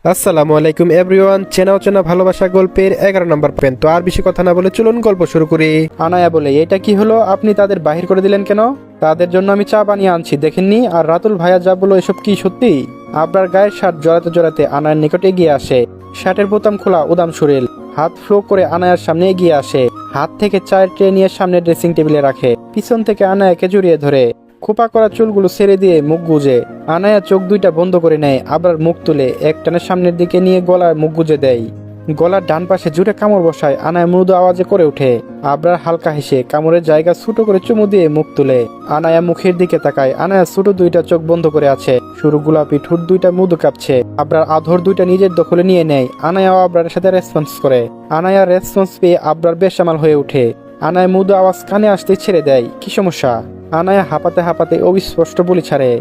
আসসালামু আলাইকুম এভরিওয়ান। চেনা অচেনা ভালোবাসা গল্পের 11 নম্বর পেন। তো আর বেশি কথা না বলে চলুন গল্প শুরু করি। আনায়া বলে, এটা কি হলো? আপনি তাদের বাহির করে দিলেন কেন? তাদের জন্য আমি চা বানিয়ে আনছি, দেখেননি? আর রাতুল ভাইয়া যা বলো, এসব কি সত্যি? আবরার গায়ের শার্ট জড়াতে জড়াতে আনায়ার নিকটে এগিয়ে আসে। শার্টের বোতাম খোলা, উদাম শরীর, হাত ফ্লো করে আনায়ার সামনে এগিয়ে আসে। হাত থেকে চায়ের ট্রে নিয়ে সামনে ড্রেসিং টেবিলে রাখে। পিছন থেকে আনায়াকে জড়িয়ে ধরে খোপা করা চুলগুলো ছেড়ে দিয়ে মুখ গুজে। আনায়া চোখ দুইটা বন্ধ করে নেয়, আবার মুখ তুলে একটানে সামনের দিকে নিয়ে গলায় মুখ গুজে দেয়। গলার ডান পাশে জুড়ে কামড় বসায়। আনায়া মৃদু আওয়াজে করে ওঠে। আবরার হালকা হেসে কামড়ের জায়গা ছোটো করে চুমু দিয়ে মুখ তুলে। আনায়া মুখের দিকে তাকায়। আনায়া ছোটো দুইটা চোখ বন্ধ করে আছে, সরু গোলাপি ঠোঁট দুইটা মৃদু কাঁপছে। আবরার আধর দুইটা নিজের দখলে নিয়ে নেয়। আনায়াও আবরারের সাথে রেসপন্স করে। আনায়ার রেসপন্স পেয়ে আবরার বেসামাল হয়ে ওঠে। আনায়া মৃদু আওয়াজ কানে আসতে ছেড়ে দেয়, কি সমস্যা? আনায়া হাঁপাতে হাঁপাতে অবিস্পষ্ট বলি ছাড়ে।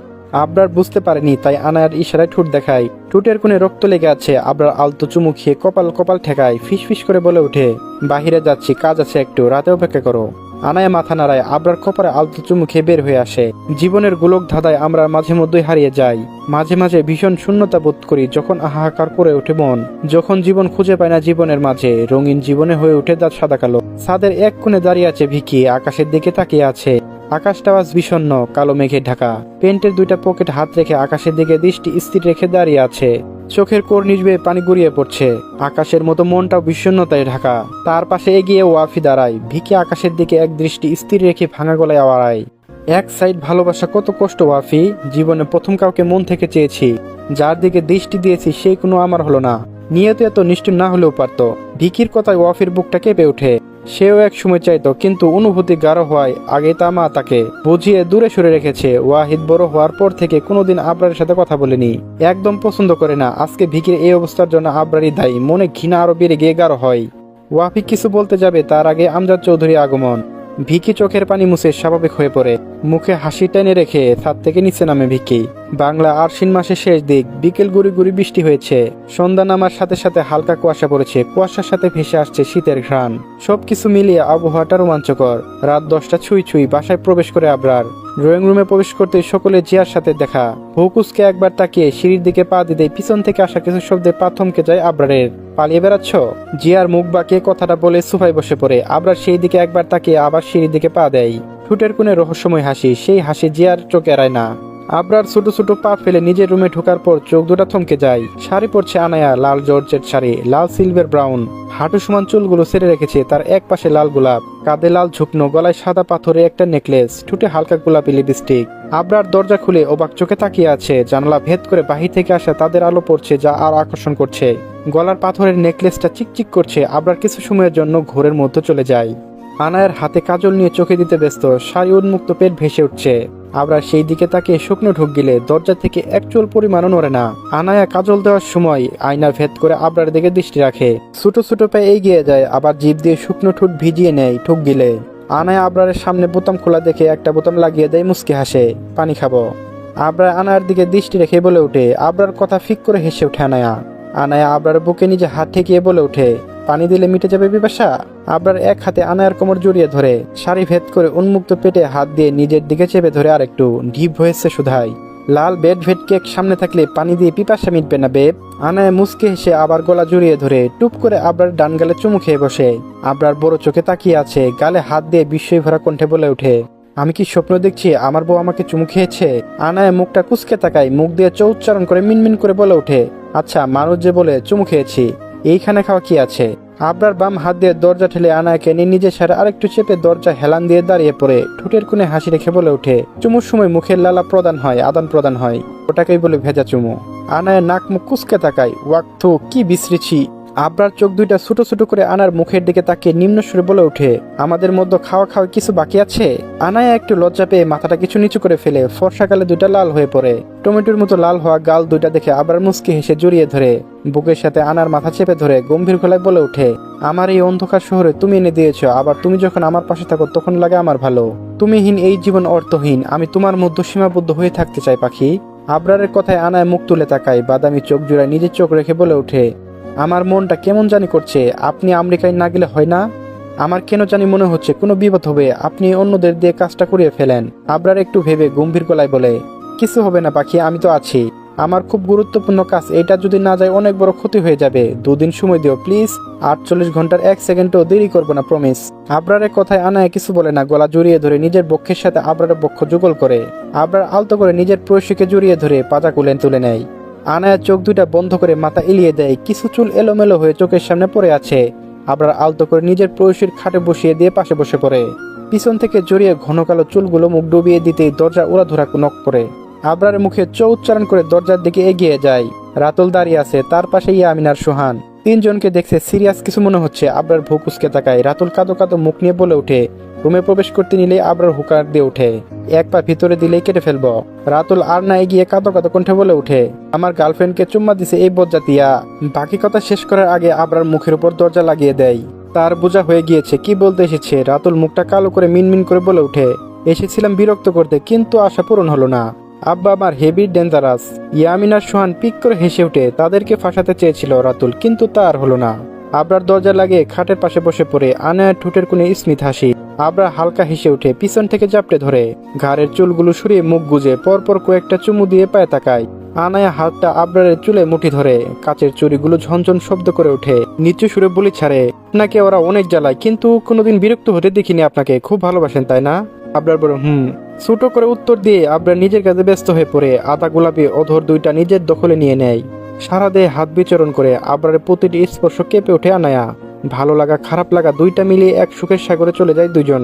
আবরার বুঝতে পারেনি, তাই আনায়ার ইশারায় ঠোঁট দেখায়। ঠোঁটের কোণে রক্ত লেগে আছে। আবরার আলতো চুমু খেয়ে কপাল কপাল ঠেকায়, ফিস ফিস করে বলে ওঠে, বাহিরে যাচ্ছি, কাজ আছে একটু, রাতে অপেক্ষা করো। আনায়া মাথা নাড়ায়। আবরার কপালে আলতো চুমু খেয়ে বের হয়ে আসে। জীবনের গোলক ধাঁধায় আমরা মাঝে মধ্যেই হারিয়ে যাই। মাঝে মাঝে ভীষণ শূন্যতা বোধ করি, যখন হাহাকার করে ওঠে মন, যখন জীবন খুঁজে পায় না জীবনের মাঝে। রঙিন জীবনে হয়ে ওঠে দাঁত সাদা কালো। ছাদের এক কোণে দাঁড়িয়ে আছে ভিকি, আকাশের দিকে তাকিয়ে আছে। আকাশটা আজ বিষণ্ণ, কালো মেঘে ঢাকা। প্যান্টের দুইটা পকেট হাত রেখে আকাশের দিকে দৃষ্টি স্থির রেখে দাঁড়িয়ে আছে। চোখের কর্নিশ বেয়ে পানি গড়িয়ে পড়ছে। আকাশের মতো মনটাও বিষণ্ণতায় ঢাকা। তার পাশে এগিয়ে ওয়াফি দাঁড়ায়। ভিকি আকাশের দিকে এক দৃষ্টি স্থির রেখে ভাঙা গলায় আওয়ারায়, এক সাইড ভালোবাসা কত কষ্ট ওয়াফি। জীবনে প্রথম কাউকে মন থেকে চেয়েছি, যার দিকে দৃষ্টি দিয়েছি সেই কোনো আমার হলো না। নিয়ত এত নিষ্ঠুর না হলেও পারত। ভিকির কথায় ওয়াফির বুকটা কেঁপে ওঠে। সেও এক সময় চাইতো, কিন্তু অনুভূতি গাঢ় হওয়ায় আগে তা মা তাকে বুঝিয়ে দূরে সরে রেখেছে। ওয়াহিদ বড় হওয়ার পর থেকে কোনোদিন আবরারের সাথে কথা বলেনি, একদম পছন্দ করে না। আজকে ভিকির এই অবস্থার জন্য আবরারই দায়ী। মনে ঘৃণা আরো বেড়ে গিয়ে গাঢ় হয়। ওয়াফি কিছু বলতে যাবে, তার আগে আমজাদ চৌধুরী আগমন। ভিকি চোখের পানি মুছে স্বাভাবিক হয়ে পড়ে। মুখে হাসি টেনে রেখে ছাদ থেকে নিচে নামে ভিকি। বাংলা আশ্বিন মাসের শেষ দিক, বিকেল গুড়ি গুড়ি বৃষ্টি হয়েছে। সন্ধ্যা নামার সাথে সাথে হালকা কুয়াশা পড়েছে। কুয়াশার সাথে ভেসে আসছে শীতের ঘ্রাণ। সবকিছু মিলিয়ে আবহাওয়াটা রোমাঞ্চকর। রাত 10টা ছুঁই ছুঁই বাসায় প্রবেশ করে আবরার। ড্রয়িং রুমে প্রবেশ করতে সকলে জিয়ার সাথে দেখা। হুকুসকে একবার তাকিয়ে সিঁড়ির দিকে পা দিতে পিছন থেকে আসা কিছু শব্দে পা থমকে যায় আবরারের। পালিয়ে বেড়াচ্ছ? জিয়ার মুখ বাঁকিয়ে কথাটা বলে সোফায় বসে পড়ে। আবরার সেই দিকে একবার তাকিয়ে আবার সিঁড়ির দিকে পা দেয়। ঠোঁটের কোণে রহস্যময় হাসি, সেই হাসি জিয়ার চোখে এড়ায় না। আবরার ছোট ছোট পা ফেলে নিজের রুমে ঢোকার পর চোখ দুটা থমকে যায়। শাড়ি পরছে আনায়া, লাল জর্জেট শাড়ি, লাল সিলভার ব্রাউন। হাঁটু সমান চুলগুলো ছেড়ে রেখেছে। তার এক পাশে লাল গোলাপ, কাঁধে লাল ঝুকনো, গলায় সাদা পাথরে একটা নেকলেস, ঠোঁটে হালকা গোলাপি লিপস্টিক। আবরার দরজা খুলে অবাক চোখে তাকিয়ে আছে। জানালা ভেদ করে বাহির থেকে আসা তাদের আলো পড়ছে, যা আর আকর্ষণ করছে। গলার পাথরের নেকলেসটা চিকচিক করছে। আবরার কিছু সময়ের জন্য ঘোরের মধ্যে চলে যায়। আনায়ার হাতে কাজল নিয়ে চোখে দিতে ব্যস্ত, শাড়ি উন্মুক্ত, পেট ভেসে উঠছে। আবরার সেই দিকে তাকে শুকনো ঢুক গিলে দরজা থেকে এক চুল পরিমাণও নড়ে না। আনায়া কাজল দেওয়ার সময় আয়না ভেদ করে আবরার দিকে দৃষ্টি রাখে। ছোট ছোট পায়ে এগিয়ে যায়, আবার জিভ দিয়ে শুকনো ঠোঁট ভিজিয়ে নেয় ঠুক গিলে। আনায়া আবরারের সামনে বোতাম খোলা দেখে একটা বোতাম লাগিয়ে দেয়, মুচকি হাসে, পানি খাবো। আবরার আনায়ার দিকে দৃষ্টি রেখে বলে ওঠে। আবরার কথা ফিক করে হেসে ওঠে আনায়া। আনায়া আবরার বুকে নিজে হাত ঠেকিয়ে বলে ওঠে, পানি দিলে মিটে যাবে পিপাসা? আবরার এক হাতে আনায়ার কোমর জড়িয়ে ধরে, শাড়ি ভেদ করে উন্মুক্ত পেটে হাত দিয়ে নিজের দিকে চেপে ধরে আরেকটু। ঢিপ হয়েছে সুধাই। লাল বেড ভেদ কেক সামনে থাকলে পানি দিয়ে পিপাসা মিটবে না বেব। আনায়া মুচকে হেসে আবার গলা জড়িয়ে ধরে টুপ করে আবরার ডান গালে চুমু খেয়ে বসে। আবরার বড় চোখে তাকিয়ে আছে, গালে হাত দিয়ে বিস্ময় ভরা কণ্ঠে বলে ওঠে, আমি কি স্বপ্ন দেখছি? আমার বউ আমাকে চুমু খেয়েছে। আনায়া মুখটা কুচকে তাকায়, মুখ দিয়ে চৌচ্চারণ করে মিনমিন করে বলে ওঠে, আচ্ছা, মানুষ যে বলে চুমু খেয়েছি, এইখানে খাওয়া কি আছে? আবরার বাম হাত দিয়ে দরজা ঠেলে আনায়াকে নিয়ে নিজের সারে আরেকটু চেপে দরজা হেলান দিয়ে দাঁড়িয়ে পড়ে ঠোঁটের কোণে হাসি রেখে বলে ওঠে, চুমুর সময় মুখের লালা প্রদান হয়, আদান প্রদান হয়, ওটাকেই বলে ভেজা চুমু। আনায়া নাক মুখ কুচকে তাকায়, ওয়াক্থু কি বিশ্রীছি। আবরার চোখ দুইটা ছোট ছোট করে আনার মুখের দিকে তাকিয়ে নিম্ন সুরে বলে ওঠে, আমাদের মধ্যে খাওয়া খাওয়া কিছু বাকি আছে? আনায়া একটু লজ্জা পেয়ে মাথাটা কিছু নিচু করে ফেলে। ফর্সাকালে দুইটা লাল হয়ে পড়ে। টমেটোর মতো লাল হওয়া গাল দুইটা দেখে আবার মুচকি হেসে জড়িয়ে ধরে বুকের সাথে আনার মাথা চেপে ধরে গম্ভীর গলায় বলে ওঠে, আমার এই অন্ধকার শহরে তুমি এনে দিয়েছ, আবার তুমি যখন আমার পাশে থাকো তখন লাগে আমার ভালো। তুমিহীন এই জীবন অর্থহীন, আমি তোমার মধ্যে সীমাবদ্ধ হয়ে থাকতে চাই পাখি। আবরারের কথায় আনায় মুখ তুলে তাকায়, বাদামি চোখ জোড়ায় নিজের চোখ রেখে বলে ওঠে, আমার মনটা কেমন জানি করছে, আপনি আমেরিকায় না গেলে হয় না? আমার কেন জানি মনে হচ্ছে কোনো বিপদ হবে, আপনি অন্যদের দিয়ে কাজটা করিয়ে ফেলেন। আবরার একটু ভেবে গম্ভীর গলায় বলে, কিছু হবে না পাখি, আমি তো আছি। আমার খুব গুরুত্বপূর্ণ কাজ, এটা যদি না যায় অনেক বড় ক্ষতি হয়ে যাবে। 2 দিন সময় দিও প্লিজ। 48 ঘন্টার 1 সেকেন্ডও দেরি করবো না, প্রমিস। আবরারের কথায় আনায়া কিছু বলে না, গলা জড়িয়ে ধরে নিজের বক্ষের সাথে আবরারের বক্ষ যুগল করে। আবরার আলতো করে নিজের প্রয়সীকে জড়িয়ে ধরে পাজা কুলেন তুলে নেয়। আনায়া চোখ দুইটা বন্ধ করে মাথা এলিয়ে দেয়, কিছু চুল এলোমেলো হয়ে চোখের সামনে পড়ে আছে। আবরার আলতো করে নিজের প্রয়সীর খাটে বসিয়ে দিয়ে পাশে বসে পড়ে। পিছন থেকে জড়িয়ে ঘন কালো চুলগুলো মুখ ডুবিয়ে দিতেই দরজা উড়াধুরা নক করে। আবরারের মুখে চ উচ্চারণ করে দরজার দিকে এগিয়ে যায়। রাতুল দাঁড়িয়ে আছে, তার পাশে ইয়ামিন আর সোহান। তিনজনকে দেখছে সিরিয়াস কিছু মনে হচ্ছে। আবরার ভুক উসকে তাকায়। রাতুল কাঁদো কাঁদো মুখ নিয়ে বলে ওঠে। রুমে প্রবেশ করতে নিলে আবরার হুকার দিয়ে ওঠে, এক পা ভিতরে দিলেই কেটে ফেলবো। রাতুল আর না এগিয়ে কাঁদো কাঁদো কণ্ঠে বলে ওঠে, আমার গার্লফ্রেন্ডকে চুম্মা দিছে এই বজ্জাতিয়া। বাকি কথা শেষ করার আগে আবরার মুখের উপর দরজা লাগিয়ে দেয়। তার বোঝা হয়ে গিয়েছে কি বলতে এসেছে। রাতুল মুখটা কালো করে মিনমিন করে বলে ওঠে, এসেছিলাম বিরক্ত করতে, কিন্তু আশা পূরণ হলো না। আব্বা আমার হেভি ডেঞ্জারাস। ইয়ামিন আর সোহান পিক করে হেসে ওঠে। তাদেরকে ফাঁসাতে চেয়েছিল রাতুল, কিন্তু তা আর হলো না। আবরার দরজা লাগিয়ে খাটের পাশে বসে পড়ে। আনায়ার ঠোঁটের কোণে স্মিত হাসি। আবরার হালকা হেসে ওঠে, পিছন থেকে জাপটে ধরে ঘাড়ের চুলগুলো সরিয়ে মুখ গুজে পরপর কয়েকটা চুমু দিয়ে পায়ে তাকায়। আনায়া হাতটা আবরারের চুলে মুঠি ধরে, কাচের চুড়িগুলো ঝনঝন শব্দ করে ওঠে। নিচু সুরে বলি ছাড়ে, আপনাকে ওরা অনেক জ্বালায়, কিন্তু কোনোদিন বিরক্ত হতে দেখিনি আপনাকে। খুব ভালোবাসেন তাই না? আবরার বড় ছোট করে উত্তর দিয়ে আবরার নিজের কাজে ব্যস্ত হয়ে পড়ে। আদা গোলাপি অধর দুইটা নিজের দখলে নিয়ে নেয়। সারা দেহে হাত বিচরণ করে। আবরারের প্রতিটি স্পর্শ কেঁপে ওঠে আনায়া। ভালো লাগা খারাপ লাগা দুইটা মিলিয়ে এক সুখের সাগরে চলে যায় দুজন।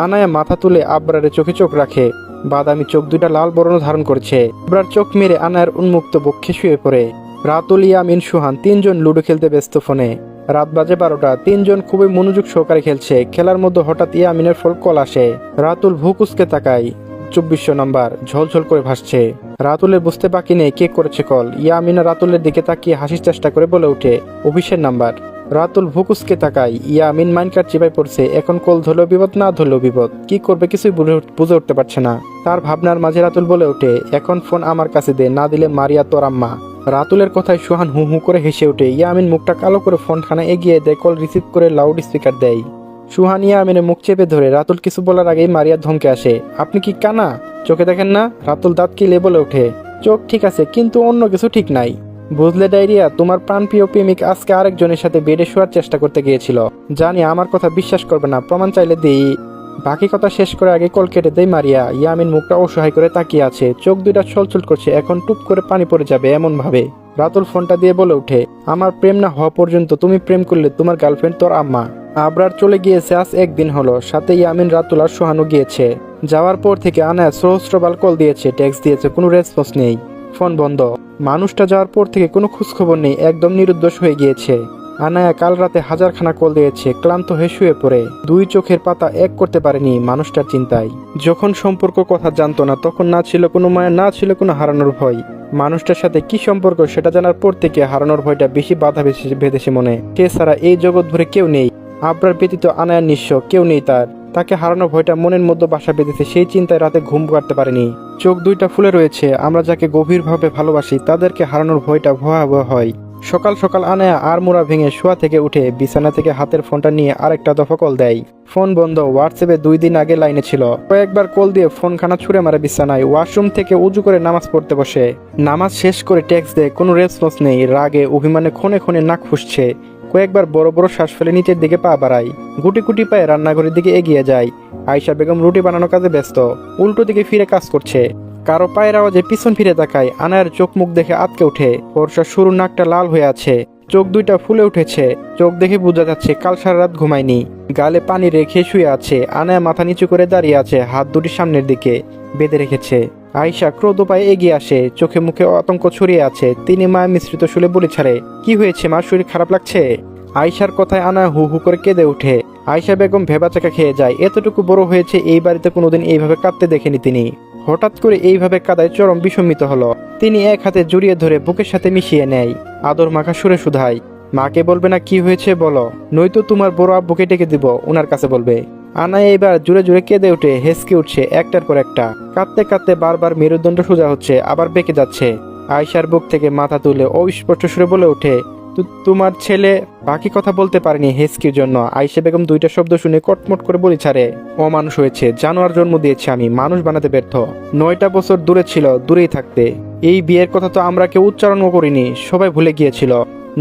আনায়া মাথা তুলে আবরারের চোখে চোখ রাখে। বাদামি চোখ দুইটা লাল বর্ণ ধারণ করছে। আবরার চোখ মেরে আনায়ার উন্মুক্ত বক্ষে শুয়ে পড়ে। রাতুল, ইয়ামিন, সুহান তিনজন লুডো খেলতে ব্যস্ত ফোনে। রাত বাজে 12টা। তিনজন খুবই মনোযোগ সহকারে খেলছে। খেলার মধ্যে হঠাৎ ইয়ামিনের ফোন কল আসে। রাতুল ভুকুসকে তাকায়। 2400 নাম্বার ঝলঝল করে ভাসছে। রাতুলের বুঝতে বাকি নেই কে করেছে কল। ইয়ামিনা রাতুলের দিকে তাকিয়ে হাসির চেষ্টা করে বলে ওঠে, অফিসের নাম্বার। রাতুল ভুকুসকে তাকায়। ইয়ামিন মাইনকার চিপায় পড়ছে। এখন কল ধরলেও বিপদ, না ধরলেও বিপদ। কি করবে কিছুই বুঝে উঠতে পারছে না। তার ভাবনার মাঝে রাতুল বলে ওঠে, এখন ফোন আমার কাছে দে, না দিলে মারিয়া তোর আম্মা। রাতুলের কথায় সোহান হু হু করে হেসে ওঠে। ইয়ামিন মুখটা কালো করে ফোনখানা এগিয়ে দেয়, কল রিসিভ করে লাউড স্পিকার দেয়। সুহান ইয়ামিনের মুখ চেপে ধরে। রাতুল কিছু বলার আগেই মারিয়া ধমকে আসে, আপনি কি কানা? চোখে দেখেন না? রাতুল দাঁত কিলে বলে ওঠে, চোখ ঠিক আছে, কিন্তু অন্য কিছু ঠিক নাই। বুঝলে ডায়রিয়া, তোমার প্রাণপ্রিয় প্রেমিক আজকে আরেকজনের সাথে বেডে শোয়ার চেষ্টা করতে গিয়েছিল। জানি আমার কথা বিশ্বাস করবে না, প্রমাণ চাইলে দিই। বাকি কথা শেষ করে আগে কল কেটে দেয় মারিয়া। ইয়ামিন মুখটা অসহায় করে তাকিয়ে আছে। চোখ দুইটা ছলছল করছে, এখন টুপ করে পানি পড়ে যাবে এমন ভাবে। রাতুল ফোনটা দিয়ে বলে ওঠে, আমার প্রেম না হওয়া পর্যন্ত তুমি প্রেম করলে তোমার গার্লফ্রেন্ড তোর আম্মা। আবরার চলে গিয়েছে আজ 1 দিন হলো। সাথে ইয়ামিন, রাতুল আর সোহানও গিয়েছে। যাওয়ার পর থেকে আনায়া সহস্রবার কল দিয়েছে, টেক্সট দিয়েছে, কোনো রেসপন্স নেই। ফোন বন্ধ। মানুষটা যাওয়ার পর থেকে কোনো খোঁজখবর নেই, একদম নিরুদ্দেশ হয়ে গিয়েছে। আনায়া কাল রাতে হাজারখানা কল দিয়েছে, ক্লান্ত হয়ে শুয়ে পড়ে। 2 চোখের পাতা এক করতে পারেনি মানুষটার চিন্তায়। যখন সম্পর্ক কথা জানতো না, তখন না ছিল কোনো মায়া, না ছিল কোনো হারানোর ভয়। মানুষটার সাথে কি সম্পর্ক সেটা জানার পর থেকে হারানোর ভয়টা বেশি বাধা বেঁধেছে মনে। সে ছাড়া এই জগৎ ভরে কেউ নেই। আবরার ব্যতীত আনায়ার নিঃস্ব, কেউ নেই তার। তাকে হারানোর ভয়টা মনের মধ্যে বাসা বেঁধেছে। সেই চিন্তায় রাতে ঘুম কাটতে পারেনি। চোখ দুইটা ফুলে রয়েছে। আমরা যাকে গভীরভাবে ভালোবাসি তাদেরকে হারানোর ভয়টা ভয়াবহ হয়। সকাল সকাল আনায়া আর মোড়া ভেঙে শোয়া থেকে উঠে বিছানা থেকে হাতের ফোনটা নিয়ে আরেকটা দফা কল দেয়। ফোন বন্ধ। হোয়াটসঅ্যাপে 2 দিন আগে লাইনে ছিল। কয়েকবার কল দিয়ে ফোনখানা ছুঁড়ে মারে বিছানায়। ওয়াশরুম থেকে উজু করে নামাজ পড়তে বসে। নামাজ শেষ করে টেক্সট দেয়, কোনো রেসপন্স নেই। রাগে অভিমানে ক্ষণে ক্ষণে নাক ফুসছে। কয়েকবার বড় বড় শ্বাস ফেলে নিচের দিকে পা বাড়ায়। গুটি গুটি পায়ে রান্নাঘরের দিকে এগিয়ে যায়। আয়শা বেগম রুটি বানানোর কাজে ব্যস্ত। উল্টো দিকে ফিরে কাজ করছে। কারো পায়ের আওয়াজে পিছন ফিরে তাকায়। আনায়ার চোখ মুখ দেখে আটকে ওঠে। ফর্সা সরু নাকটা লাল হয়ে আছে। চোখ দুইটা ফুলে উঠেছে। চোখ দেখে বোঝা যাচ্ছে কাল সারা রাত ঘুমায়নি। গালে পানি রেখে শুয়ে আছে। আনায়া মাথা নিচু করে দাঁড়িয়ে আছে, হাত দুটি সামনের দিকে বেঁধে রেখেছে। আয়শা ক্রোধ পায়ে এগিয়ে আসে। চোখে মুখে আতঙ্ক ছড়িয়ে আছে। তিনি মায়া মিশ্রিত শুলে বলে ছাড়ে, কি হয়েছে মা, শরীর খারাপ লাগছে? আয়শার কথায় আনায়া হু হু করে কেঁদে ওঠে। আয়শা বেগম ভেবাচাকা খেয়ে যায়। এতটুকু বড় হয়েছে এই বাড়িতে কোনোদিন এইভাবে কাঁদতে দেখেনি তিনি। হঠাৎ করে এইভাবে কাদায় চরম বিষম্মিত হলো। তিনি এক হাতে জড়িয়ে ধরে বুকের সাথে মিশিয়ে নেয়। আদর মাখা সুরে শুধায়, মাকে বলবে না কি হয়েছে বলো, নয়তো তোমার বড় আব্বুকে ডেকে দিব, ওনার কাছে বলবে। আনায়া এবার জোরে জোরে কেঁদে উঠে, হেসকে উঠছে একটার পর একটা। কাঁদতে কাঁদতে বারবার মেরুদণ্ড সোজা হচ্ছে, আবার বেঁকে যাচ্ছে। আয়শার বুক থেকে মাথা তুলে অস্পষ্ট সুরে বলে ওঠে, তোমার ছেলে বাকি কথা বলতে পারেনি হেসকির জন্য আয়েশা বেগম দুইটা শব্দ শুনে কটমট করে বলি ছাড়ে, অমানুষ হয়েছে, জানোয়ার জন্ম দিয়েছে আমি, মানুষ বানাতে ব্যর্থ। 9টা বছর দূরে ছিল, দূরেই থাকতে। এই বিয়ের কথা তো আমরা কেউ উচ্চারণও করিনি, সবাই ভুলে গিয়েছিল।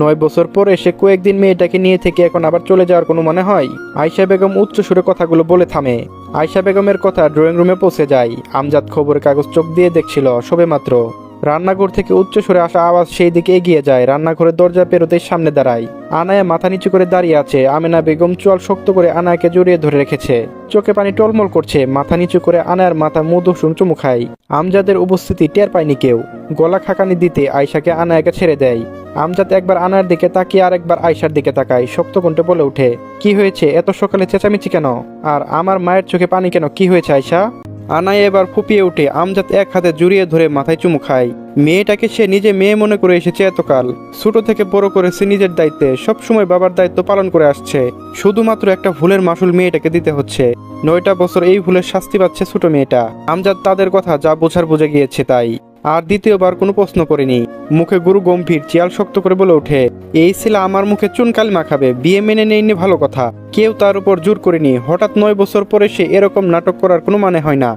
9 বছর পরে সে কয়েকদিন মেয়েটাকে নিয়ে থেকে এখন আবার চলে যাওয়ার কোনো মনে হয়? আয়েশা বেগম উচ্চ সুরে কথাগুলো বলে থামে। আয়েশা বেগমের কথা ড্রয়িং রুমে পৌঁছে যায়। আমজাদ খবরের কাগজ চোখ দিয়ে দেখছিল সবেমাত্র। রান্নাঘর থেকে উচ্চ সুরে আসা আওয়াজ সেই দিকে এগিয়ে যায়। রান্নাঘরের দরজা পেরোতেই সামনে দাঁড়ায়। আনায়া মাথা নিচু করে দাঁড়িয়ে আছে। আমেনা বেগম চোয়াল শক্ত করে আনায়াকে জড়িয়ে ধরে রেখেছে। চোখে পানি টলমল করছে। মাথা নিচু করে আনায়ার মাথা মধুসূম চুমু খায়। আমজাদের উপস্থিতি টের পায়নি কেউ। গলা খাকানি দিতে আয়েশাকে আনায়াকে ছেড়ে দেয়। আমজাদ একবার আনায়ার দিকে তাকিয়ে আরেকবার আয়েশার দিকে তাকায়। শক্ত কণ্ঠে বলে ওঠে, কি হয়েছে? এত সকালে চেঁচামেচি কেন? আর আমার মায়ের চোখে পানি কেন? কি হয়েছে আয়েশা? আনায়া এবার ফুপিয়ে ওঠে। আমজাদ এক হাতে জড়িয়ে ধরে মাথায় চুমু খায়। মেয়েটাকে সে নিজে মেয়ে মনে করে এসেছে এতকাল। ছোট থেকে বড় করেছে নিজের দায়িত্বে, সবসময় বাবার দায়িত্ব পালন করে আসছে। শুধুমাত্র একটা ভুলের মাসুল মেয়েটাকে দিতে হচ্ছে। 9টা বছর এই ভুলের শাস্তি পাচ্ছে ছোট মেয়েটা। আমজাদ তাদের কথা যা বোঝার বুঝে গিয়েছে তাই। আর দ্বিতীয়বার কোনো প্রশ্ন করেনি। মুখে গুরু গম্ভীর, চিয়াল শক্ত করে বলে ওঠে, এই ছেলে আমার মুখে চুনকালি মাখাবে। বিয়ে মেনে নেয়নি ভালো কথা, কেউ তার উপর জোর করেনি। হঠাৎ 9 বছর পরে সে এরকম নাটক করার কোনো মানে হয় না।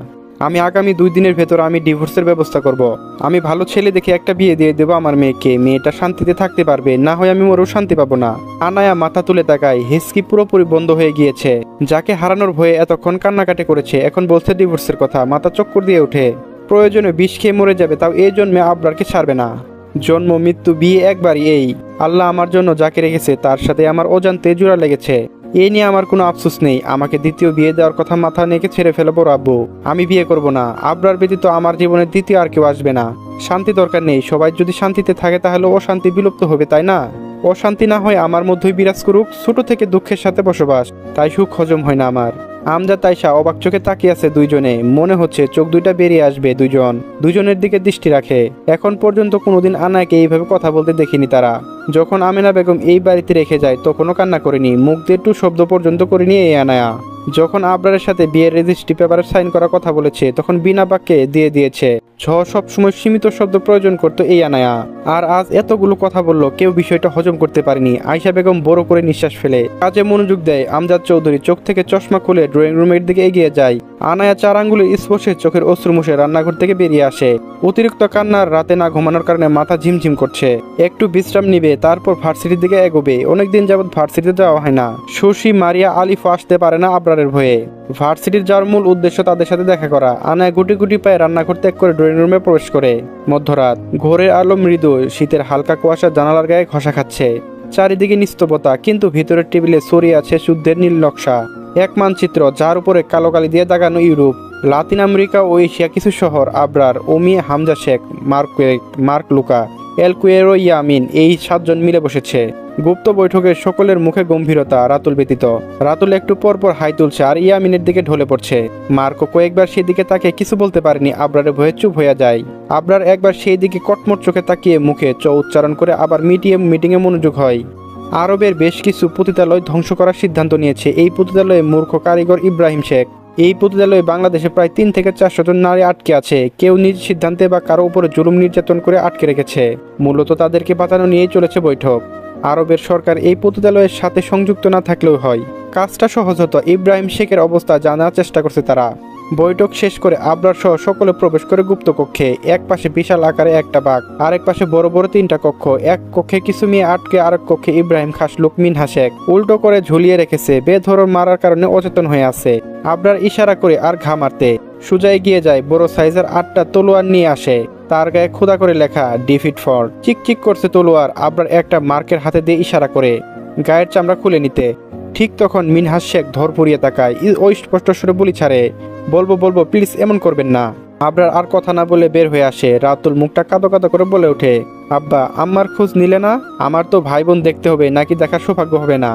আমি আগামী 2 দিনের ভেতর আমি ডিভোর্সের ব্যবস্থা করব। আমি ভালো ছেলে দেখে একটা বিয়ে দিয়ে দেবো আমার মেয়েকে। মেয়েটা শান্তিতে থাকতে পারবে, না হয় আমি ওরও শান্তি পাবো না। আনায়া মাথা তুলে তাকায়। হিসকি পুরোপুরি বন্ধ হয়ে গিয়েছে। যাকে হারানোর ভয়ে এতক্ষণ কান্নাকাটি করেছে এখন বলছে ডিভোর্সের কথা। মাথা চক্কর দিয়ে ওঠে। প্রয়োজনে বিষ খেয়ে মরে যাবে, তাও এই জন্মে আবরারকে ছাড়বে না। জন্ম মৃত্যু বিয়ে একবারই। এই আল্লাহ আমার জন্য যাকে রেখেছে তার সাথে আমার অজান্তে জোড়া লেগেছে। এ নিয়ে আমার কোনো আফসোস নেই। আমাকে দ্বিতীয় বিয়ে দেওয়ার কথা মাথা নেকে ছেড়ে ফেলে বড় আব্বু। আমি বিয়ে করব না। আবরার ব্যতীত আমার জীবনে দ্বিতীয় আর কেউ আসবে না। শান্তি দরকার নেই। সবাই যদি শান্তিতে থাকে তাহলে অশান্তি বিলুপ্ত হবে, তাই না? অশান্তি না হয় আমার মধ্যেই বিরাজ করুক। ছোট থেকে দুঃখের সাথে বসবাস, তাই সুখ হজম হয় না আমার। আমজাদ আয়েশা অবাক চোখে তাকিয়ে আছে দুইজনে। মনে হচ্ছে চোখ দুইটা বেরিয়ে আসবে। দুজনের দিকে দৃষ্টি রাখে। এখন পর্যন্ত কোনোদিন আনায়াকে এইভাবে কথা বলতে দেখিনি তারা। যখন আমেনা বেগম এই বাড়িতে রেখে যায় তখনও কান্না করেনি, মুখ দিয়ে একটু শব্দ পর্যন্ত করেনি এই আনায়া। যখন আবরারের সাথে বিয়ের রেজিস্ট্রি পেপারে সাইন করার কথা বলেছে তখন বিনা বাক্যে দিয়ে দিয়েছে। সবসময় সীমিত শব্দ প্রয়োজন করতো এই আনায়া। আর আজ এতগুলো কথা বললো, কেউ বিষয়টা হজম করতে পারেনি। আয়েশা বেগম বড় করে নিঃশ্বাস ফেলে কাজে মনোযোগ দেয়। আমজাদ চৌধুরী চোখ থেকে চশমা খুলে ড্রয়িং রুমের দিকে এগিয়ে যায়। আনায়া 4 আঙ্গুলের স্পর্শে চোখের অশ্রু মুছে রান্নাঘর থেকে বেরিয়ে আসে। অতিরিক্ত কান্নার রাতে না ঘুমানোর কারণে মাথা ঝিমঝিম করছে। একটু বিশ্রাম নিবে, তারপর ভার্সিটির দিকে এগোবে। অনেকদিন যাবৎ ভার্সিটিতে যাওয়া হয় না। শশী, মারিয়া, আলিফ আসতে পারে না আবরারের ভয়ে। ভার্সিটির যাওয়ার মূল উদ্দেশ্য তাদের সাথে দেখা করা। আনায়া গুটি গুটি পায়ে রান্নাঘর ত্যাগ করে ড্রয়িং রুমে প্রবেশ করে। মধ্যরাত, ঘরের আলো মৃদু, শীতের হালকা কুয়াশা জানালার গায়ে ঘষা খাচ্ছে। চারিদিকে নিস্তবতা, কিন্তু ভিতরের টেবিলে ছড়িয়ে আছে যুদ্ধের নীল নকশা। এক মানচিত্র যার উপরে কালো কালি দিয়ে দাগানো ইউরোপ, লাতিন আমেরিকা ও এশিয়া কিছু শহর। আবরার, ওমি, হামজা শেখ, মার্ক লুকা, এল কুয়েরো, ইয়ামিন, এই 7 জন মিলে বসেছে। গুপ্ত বৈঠকে সকলের মুখে গম্ভীরতা, রাতুল ব্যতীত। রাতুল একটু পরপর হাই তুলছে আর ইয়ামিনের দিকে ঢলে পড়ছে। মার্কো কয়েকবার সেদিকে তাকে কিছু বলতে পারেনি। আবরারের ভয়ে চুপ হয়ে যায়। আবরার একবার সেই দিকে কটমট চোখে তাকিয়ে মুখে চ উচ্চারণ করে আবার মিটিংয়ে মনোযোগ হয়। আরবের বেশ কিছু পতিতালয় ধ্বংস করার সিদ্ধান্ত নিয়েছে। এই পতিতালয়ে মূর্খ কারিগর ইব্রাহিম শেখ। এই পতিতালয়ে বাংলাদেশে প্রায় 3 থেকে 400 জন নারী আটকে আছে। কেউ নিজ সিদ্ধান্তে বা কারো উপরে জুলুম নির্যাতন করে আটকে রেখেছে। মূলত তাদেরকে বাঁচানো নিয়েই চলেছে বৈঠক। আরবের সরকার এই পতিতালয়ের সাথে সংযুক্ত না থাকলেও হয়, কাজটা সহজ হতো। ইব্রাহিম শেখের অবস্থা জানার চেষ্টা করছে তারা। বৈঠক শেষ করে আবরার সহ সকলে প্রবেশ করে গুপ্ত কক্ষে। এক পাশে বিশাল আকারে একটা বাঘ, আরেক পাশে বড় বড় 3টা কক্ষ। এক কক্ষে কিছু মেয়ে আটকে, আরেক কক্ষে ইব্রাহিম খাস লোক মিনহা শেখ উল্টো করে ঝুলিয়ে রেখেছে। বেধড়ক মারার কারণে অচেতন হয়ে আছে। আবরার ইশারা করে আর ঘা মারতে সুজাই গিয়ে যায়। বড় সাইজের 8টা তলোয়ার নিয়ে আসে। তার গায়ে খোদা করে লেখা ডিফিট ফর। চিকচিক করছে তলোয়ার। আবরার একটা মার্কের হাতে দিয়ে ইশারা করে গায়ের চামড়া খুলে নিতে। ঠিক তখন মিনহাস শেখ ধর পুড়িয়ে তাকায়। ওই স্পষ্ট সুরে বলি ছাড়ে, বলবো প্লিজ এমন করবেন না। আবরার আর কথা না বলে বের হয়ে আসে। রাতুল মুখটা কাঁদো কাঁদো করে বলে ওঠে, আব্বা আম্মার খোঁজ নিলে না? আমার তো ভাই বোন দেখতে হবে, নাকি দেখার সৌভাগ্য হবে না?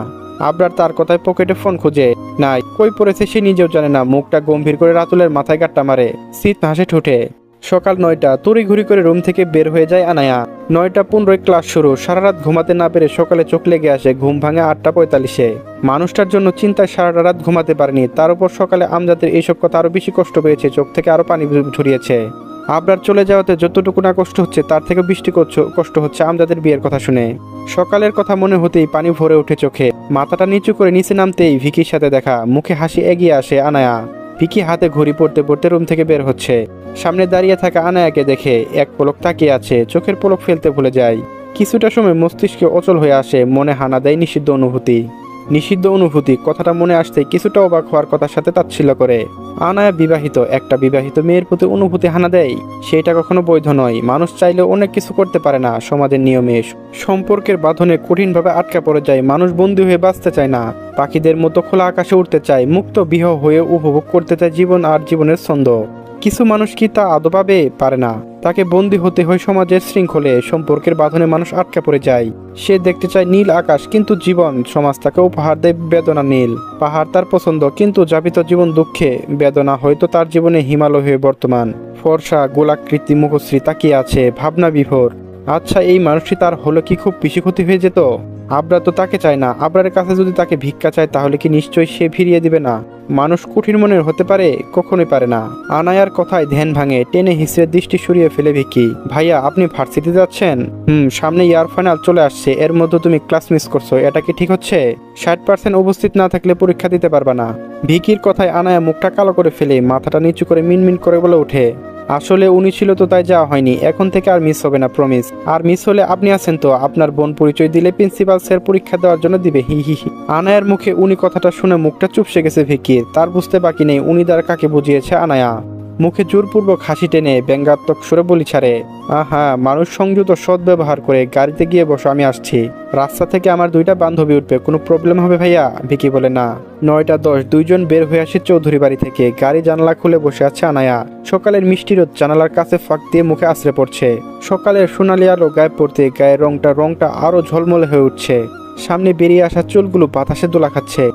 আবরার তার কথায় পকেটে ফোন খুঁজে নাই, কই পড়েছে সে নিজেও জানে না। মুখটা গম্ভীর করে রাতুলের মাথায় গাট্টা মারে। শীত হাসে ঠোঁটে। সকাল 9টা, তড়িঘড়ি করে রুম থেকে বের হয়ে যায় আনায়া। 9টা 15 ক্লাস শুরু। সারা রাত ঘুমাতে না পেরে সকালে চোখ লেগে আসে। ঘুম ভাঙে 8টা 45-এ। মানুষটার জন্য চিন্তায় সারাটা রাত ঘুমাতে পারেনি। তার উপর সকালে আমজাদের এইসব কথা আরো বেশি কষ্ট পেয়েছে। চোখ থেকে আরো পানি ঝরিয়েছে। আবরার চলে যাওয়াতে যতটুকু না কষ্ট হচ্ছে তার থেকে বৃষ্টি কষ্ট হচ্ছে আমজাদের বিয়ের কথা শুনে। সকালের কথা মনে হতেই পানি ভরে ওঠে চোখে। মাথাটা নিচু করে নিচে নামতেই ভিকির সাথে দেখা, মুখে হাসি এগিয়ে আসে আনায়া। ভিকি হাতে ঘড়ি পড়তে পড়তে রুম থেকে বের হচ্ছে। সামনে দাঁড়িয়ে থাকা আনায়াকে দেখে এক পলক তাকিয়ে আছে, চোখের পলক ফেলতে ভুলে যায়। কিছুটা সময় মস্তিষ্কে অচল হয়ে আসে, মনে হানা দেয় নিষিদ্ধ অনুভূতি। নিষিদ্ধ অনুভূতি কথাটা মনে আসতে কিছুটা অবাক হওয়ার কথার সাথে তাচ্ছিল্য করে। আনায়া বিবাহিত, একটা বিবাহিত মেয়ের প্রতি অনুভূতি হানা দেয়, সেটা কখনো বৈধ নয়। মানুষ চাইলেও অনেক কিছু করতে পারে না, সমাজের নিয়মে সম্পর্কের বাঁধনে কঠিনভাবে আটকা পড়ে যায়। মানুষ বন্দী হয়ে বাঁচতে চায় না, পাখিদের মতো খোলা আকাশে উঠতে চায়, মুক্ত বিহ হয়ে উপভোগ করতে চায় জীবন আর জীবনের ছন্দ। কিছু মানুষ কি তা আদৌভাবে পারে না, তাকে বন্দী হতে হয় সমাজের শৃঙ্খলে। সম্পর্কের বাঁধনে মানুষ আটকা পড়ে যায়। সে দেখতে চায় নীল আকাশ, কিন্তু জীবন সমাজ তাকে উপহার দেয় বেদনা নীল। পাহাড় তার পছন্দ, কিন্তু যাপিত জীবন দুঃখে বেদনা হয়তো তার জীবনে হিমালয় হয়ে বর্তমান। ফর্সা গোলাকৃতি মুখশ্রী তাকিয়ে আছে, ভাবনা বিভোর। আচ্ছা, এই মানুষটি তার হলো কি খুব বেশি ক্ষতি হয়ে যেত? আবরার তো তাকে চায় না। আবরারের কাছে যদি তাকে ভিক্ষা চায় তাহলে কি নিশ্চয়ই সে ফিরিয়ে দিবে না? মানুষ কঠিন মনের হতে পারে? কখনোই পারে না। আনায়ার কথায় ধ্যান ভাঙে, টেনে হিসেবে দৃষ্টি সরিয়ে ফেলে ভিকি। ভাইয়া, আপনি ভার্সিটি যাচ্ছেন? সামনে ইয়ার ফাইনাল চলে আসছে, এর মধ্যে তুমি ক্লাস মিস করছো, এটা কি ঠিক হচ্ছে? 60% উপস্থিত না থাকলে পরীক্ষা দিতে পারবা না। ভিকির কথায় আনায়া মুখটা কালো করে ফেলে, মাথাটা নিচু করে মিনমিন করে বলে ওঠে, আসলে উনি ছিল তো তাই যাওয়া হয়নি, এখন থেকে আর মিস হবে না, প্রমিস। আর মিস হলে আপনি আছেন তো, আপনার বোন পরিচয় দিলে প্রিন্সিপাল স্যার পরীক্ষা দেওয়ার জন্য দিবে, হি হি হি। আনায়ার মুখে উনি কথাটা শুনে মুখটা চুপসে গেছে ভিকির। তার বুঝতে বাকি নেই উনি দ্বারা কাকে বুঝিয়েছে আনায়া। মুখে জোরপূর্বক হাসি টেনে ব্যঙ্গাত্মক সুরে বলি ছাড়ে, আহা, মানুষ সংযত সৎ ব্যবহার করে। গাড়িতে গিয়ে বসো, আমি আসছি। রাস্তা থেকে আমার 2টা বান্ধবী উঠবে, কোনো প্রবলেম হবে ভাইয়া? ভিকি বলে, না। 9টা 10 দুইজন বের হয়ে আসে চৌধুরী বাড়ি থেকে। গাড়ি জানালা খুলে বসে আছে আনায়া। সকালের মিষ্টি রোদ জানালার কাছে ফাঁক দিয়ে মুখে আশ্রে পড়ছে। সকালের সোনালি আলো গায়ে পড়তে গায়ের রংটা আরো ঝলমলে হয়ে উঠছে। সামনে বেরিয়ে আসা চুলগুলো বাতাসে দোলা খাচ্ছে।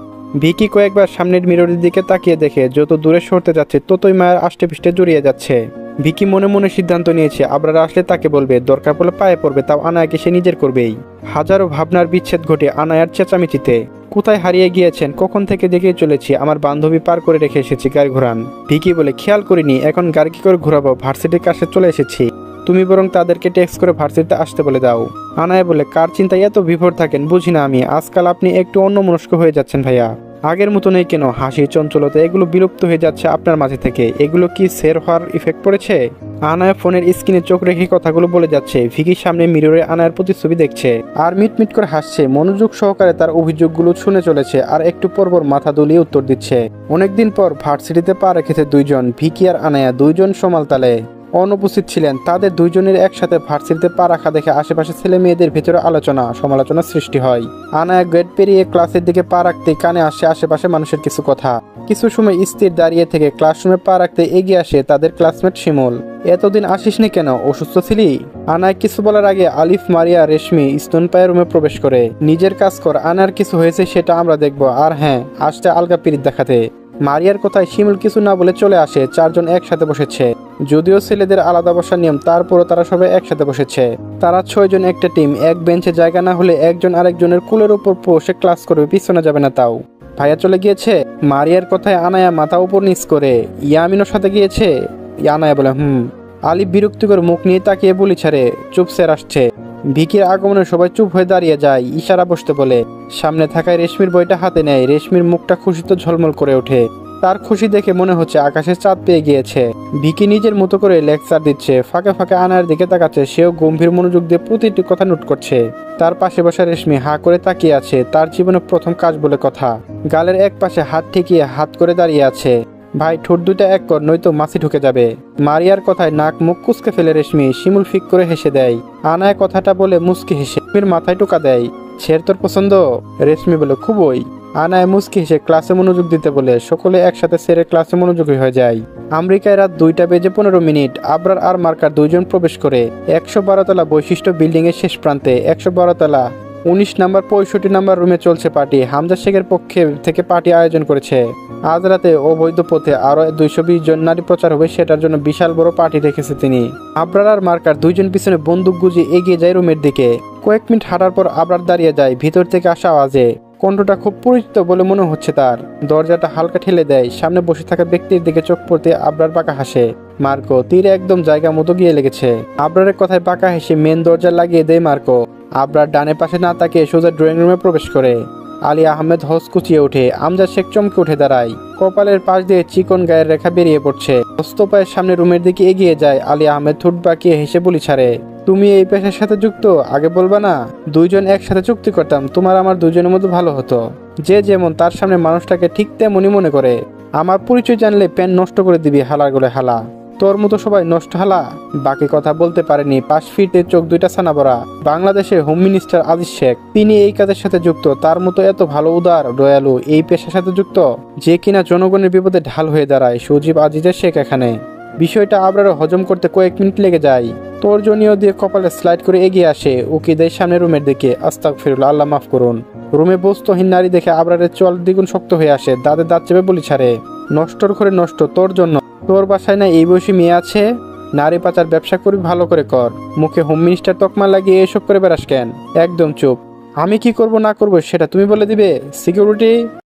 ভিকি কয়েকবার সামনের মিররের দিকে তাকিয়ে দেখে যত দূরে সরতে যাচ্ছে ততই মায়ের আষ্টে পিষ্টে জড়িয়ে যাচ্ছে। ভিকি মনে মনে সিদ্ধান্ত নিয়েছে, আবরার আসলে তাকে বলবে, দরকার পড়লে পায়ে পড়বে, তাও আনায়াকে সে নিজের করবেই। হাজারো ভাবনার বিচ্ছেদ ঘটে আনায়ার চেঁচামেচিতে। কোথায় হারিয়ে গিয়েছেন? কখন থেকে দেখে চলেছি, আমার বান্ধবী পার করে রেখে এসেছি, গাড়ি ঘোরান। ভিকি বলে, খেয়াল করিনি, এখন গাড়ি কি করে ঘোরাবো? ভার্সিটির কাছে চলে এসেছি, তুমি বরং তাদেরকে টেক্সট করে ভার্সিটিতে আসতে বলে দাও। আনায়া বলে, কার চিন্তায় এত বিভোর থাকেন বুঝি না আমি। আজকাল আপনি একটু অন্যমনস্ক হয়ে যাচ্ছেন ভাইয়া। আগের মতো নেই কেন? হাসি, চঞ্চলতা এগুলো বিলুপ্ত হয়ে যাচ্ছে আপনার মাঝে থেকে। এগুলো কি সের হওয়ার ইফেক্ট পড়েছে? আনায়া ফোনের স্ক্রিনে চোখ রেখে কথাগুলো বলে যাচ্ছে। ভিকির সামনে মিররে আনায়ার প্রতিচ্ছবি দেখছে আর মিটমিট করে হাসছে। মনোযোগ সহকারে তার অভিযোগগুলো শুনে চলেছে আর একটু পরপর মাথা দুলিয়ে উত্তর দিচ্ছে। অনেকদিন পর ভার্সিটিতে পা রেখেছে দুইজন, ভিকি আর আনায়া, দুইজন সমাল তালে অনুপস্থিত ছিলেন। তাদের দুইজনের একসাথে ভার্সিটিতে পা রাখা দেখে আশেপাশে ছেলে মেয়েদের ভিতরে আলোচনা সমালোচনা সৃষ্টি হয়। আনায়া গেট পেরিয়ে ক্লাসের দিকে পা রাখতে কানে আসে আশেপাশে মানুষের কিছু কথা। কিছু সময় স্থির দাঁড়িয়ে থেকে ক্লাসরুমে পা রাখতে এগিয়ে আসে তাদের ক্লাসমেট শিমুল। এতদিন আসিসনি কেন? অসুস্থ ছিলি? আনায় কিছু বলার আগে আলিফ, মারিয়া, রেশমি স্তনপায়ের রুমে প্রবেশ করে। নিজের কাজ কর, আনার কিছু হয়েছে সেটা আমরা দেখব। আর হ্যাঁ, আসতে আলগা পিরিত দেখাতে। মারিয়ার কথায় শিমুল কিছু না বলে চলে আসে। 4 জন একসাথে বসেছে। যদিও ছেলেদের আলাদা বসার নিয়ম, তারপরও তারা সবাই একসাথে বসেছে। তারা 6 জন একটা টিম। এক বেঞ্চে জায়গা না হলে একজন আরেকজনের কুলের উপর বসে ক্লাস করবে, পিছনে যাবে না। তাও ভাইয়া চলে গিয়েছে? মারিয়ার কথায় আনায়া মাথা উপর নিচ করে। ইয়ামিনোর সাথে গিয়েছে? আনায়া বলে, আলিফ বিরক্তিকর মুখ নিয়ে তাকিয়ে বলি ছাড়ে, চুপ স্যার আসছে। ভিকির আগমনে সবাই চুপ হয়ে দাঁড়িয়ে যায়। ইশারা বসতে বলে। সামনে থাকায় রেশমির বইটা হাতে নেয়। রেশমির মুখটা খুশিতে ঝলমল করে ওঠে। তার খুশি দেখে মনে হচ্ছে আকাশে চাঁদ পেয়ে গিয়েছে। ভিকি নিজের মতো করে লেকচার দিচ্ছে, ফাঁকে ফাঁকে আনার দিকে তাকাচ্ছে। সেও গম্ভীর মনোযোগ দিয়ে প্রতিটি কথা নোট করছে। তার পাশে বসা রেশমি হা করে তাকিয়ে আছে। তার জীবনে প্রথম কাজ বলে কথা। গালের এক পাশে হাত ঠেকিয়ে হাত করে দাঁড়িয়ে আছে। ভাই, ঠোঁট দুইটা এক কর, নয়তো মাছি ঢুকে যাবে। মারিয়ার কথায় নাক মুখ কুচকে ফেলে রেশমি। শিমুল ফিক করে হেসে দেয়। আনায় কথাটা বলে মুচকি হেসে রেশমির মাথায় টোকা দেয়। ছেড় তোর পছন্দ? রেশমি বলে, খুবই। আনায় মুচকি হেসে ক্লাসে মনোযোগ দিতে বলে। সকলে একসাথে সেরে ক্লাসে মনোযোগী হয়ে যায়। আমেরিকায় রাত 2:15 আবরার আর মার্কার 2 জন প্রবেশ করে 112 তলা বৈশিষ্ট্য বিল্ডিং এর শেষ প্রান্তে। 112 তলা 19 নাম্বার 65 নাম্বার রুমে চলছে পার্টি। হামজা শেখের পক্ষে থেকে পার্টি আয়োজন করেছে। আজ রাতে অবৈধ পথে আরো 220 জন নারী প্রচার হবে, সেটার জন্য বিশাল বড় পার্টি রেখেছে তিনি। আবরার আর মার্কার 2 জন পিছনে বন্দুক গুঁজে এগিয়ে যায় রুমের দিকে। কয়েক মিনিট হাঁটার পর আবরার দাঁড়িয়ে যায়। ভিতর থেকে আসা আওয়াজে কণ্ঠটা খুব পরিচিত বলে মনে হচ্ছে তার। দরজাটা হালকা ঠেলে দেয়। সামনে বসে থাকা ব্যক্তির দিকে চোখ পড়তে আবরার বাঁকা হাসে। মার্কো, তীর একদম জায়গা মতো গিয়ে লেগেছে। আবরারের কথায় বাঁকা হেসে মেন দরজা লাগিয়ে দেয় মার্কো। আবরার ডানে পাশে না তাকিয়ে সোজা ড্রয়িং রুমে প্রবেশ করে। আলী আহমেদ হস কুচিয়ে ওঠে, আমজাদ শেখ চমকে উঠে দাঁড়ায়। কপালের পাশ দিয়ে চিকন গায়ের রেখা বেরিয়ে পড়ছে। হস্ত পায়ের সামনে রুমের দিকে এগিয়ে যায়। আলী আহমেদ ঠোঁট বাঁকিয়ে হেসে বলি ছাড়ে, তুমি এই পেশার সাথে যুক্ত, আগে বলবা না? দুইজন একসাথে চুক্তি করতাম, তোমার আমার দুজনের মধ্যে ভালো হতো। যে যেমন তার সামনে মানুষটাকে ঠিক তেমনই মনে করে। আমার পরিচয় জানলে প্যান নষ্ট করে দিবি হালার গলে হালা। তোর মতো সবাই নষ্ট হালা। বাকি কথা বলতে পারেনি, পাশ ফিরতে চোখ দুইটা ছানা ভরা। বাংলাদেশের হোম মিনিস্টার আজিজ শেখ, তিনি এই কাজের সাথে যুক্ত। তার মতো এত ভালো উদার দয়ালু এই পেশার সাথে যুক্ত, যে কিনা জনগণের বিপদে ঢাল হয়ে দাঁড়ায়। সজীব আজিজের শেখ এখানে। বিষয়টা আবারও হজম করতে কয়েক মিনিট লেগে যায়। তর্জনীয় দিয়ে কপালে স্লাইড করে এগিয়ে আসে। উকি দেয় সামনে রুমের দিকে। আস্তাগফিরুল্লাহ, আল্লাহ মাফ করুন। রুমে বস্তুহীন নারী দেখে আবরারের চল দ্বিগুণ শক্ত হয়ে আসে। দাঁতে দাঁত চেপে বলি ছাড়ে, নষ্টর করে নষ্ট তোর জন্য। তোর বাসায় না এই বয়সী মেয়ে আছে? নারী পাচার ব্যবসা করবি, ভালো করে কর। মুখে হোম মিনিস্টার তকমা লাগিয়ে এসব করে বেড়াস কেন? একদম চুপ। আমি কি করব না করব সেটা তুমি বলে দিবে? সিকিউরিটি